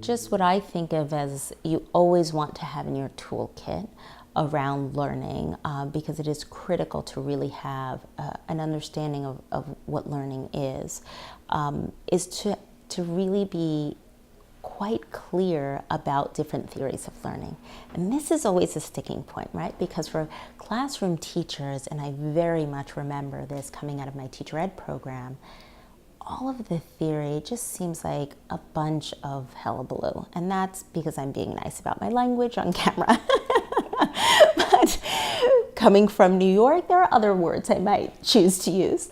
just what I think of as you always want to have in your toolkit around learning, because it is critical to really have an understanding of what learning is to really be quite clear about different theories of learning. And this is always a sticking point, right? Because for classroom teachers, and I very much remember this coming out of my teacher ed program, all of the theory just seems like a bunch of hullabaloo. And that's because I'm being nice about my language on camera. But coming from New York, there are other words I might choose to use.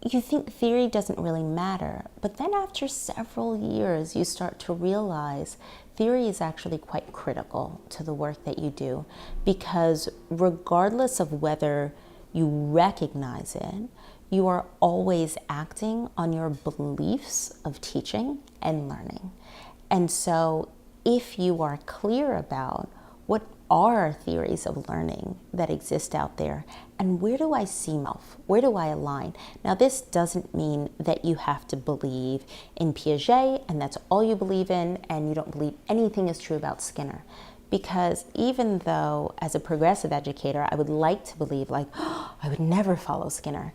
You think theory doesn't really matter, but then after several years, you start to realize theory is actually quite critical to the work that you do, because regardless of whether you recognize it, you are always acting on your beliefs of teaching and learning. And so if you are clear about what are theories of learning that exist out there, and where do I see myself? Where do I align? Now, this doesn't mean that you have to believe in Piaget and that's all you believe in, and you don't believe anything is true about Skinner. Because even though as a progressive educator, I would like to believe like, oh, I would never follow Skinner.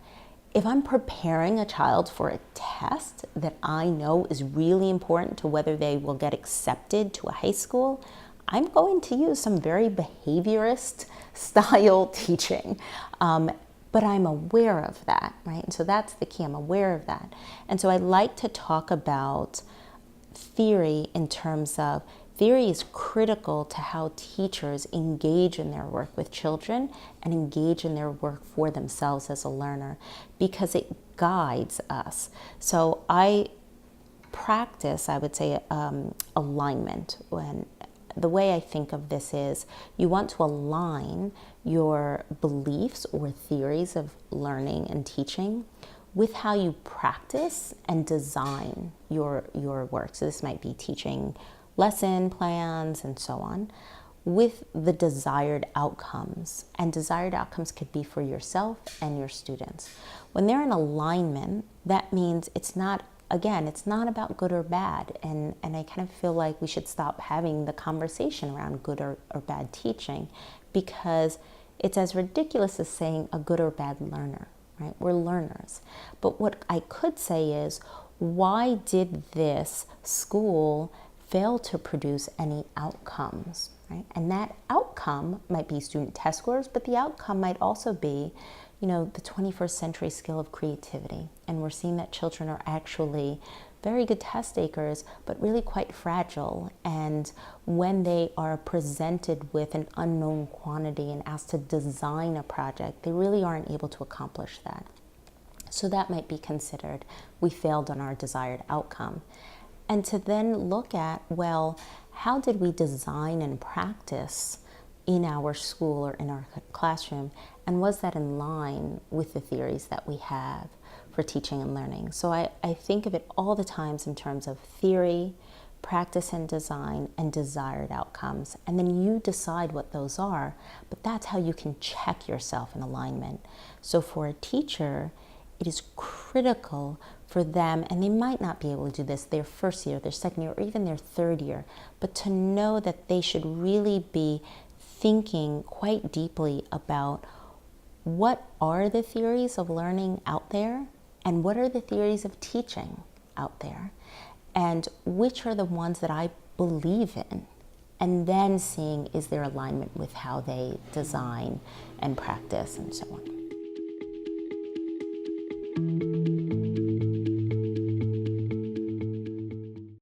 If I'm preparing a child for a test that I know is really important to whether they will get accepted to a high school, I'm going to use some very behaviorist style teaching, but I'm aware of that, right? And so that's the key, I'm aware of that. And so I like to talk about theory in terms of theory is critical to how teachers engage in their work with children and engage in their work for themselves as a learner, because it guides us. So I practice, I would say, alignment. When the way I think of this is you want to align your beliefs or theories of learning and teaching with how you practice and design your work. So this might be teaching lesson plans and so on, with the desired outcomes. And desired outcomes could be for yourself and your students. When they're in alignment, that means it's not about good or bad. And I kind of feel like we should stop having the conversation around good or bad teaching, because it's as ridiculous as saying a good or bad learner, right? We're learners. But what I could say is, why did this school fail to produce any outcomes, right? And that outcome might be student test scores, but the outcome might also be, the 21st century skill of creativity. And we're seeing that children are actually very good test takers, but really quite fragile. And when they are presented with an unknown quantity and asked to design a project, they really aren't able to accomplish that. So that might be considered, we failed on our desired outcome. And to then look at, well, how did we design and practice in our school or in our classroom, and was that in line with the theories that we have for teaching and learning? So I think of it all the times in terms of theory, practice and design, and desired outcomes. And then you decide what those are, but that's how you can check yourself in alignment. So for a teacher, it is critical for them, and they might not be able to do this their first year, their second year, or even their third year, but to know that they should really be thinking quite deeply about what are the theories of learning out there, and what are the theories of teaching out there, and which are the ones that I believe in, and then seeing is there alignment with how they design and practice and so on.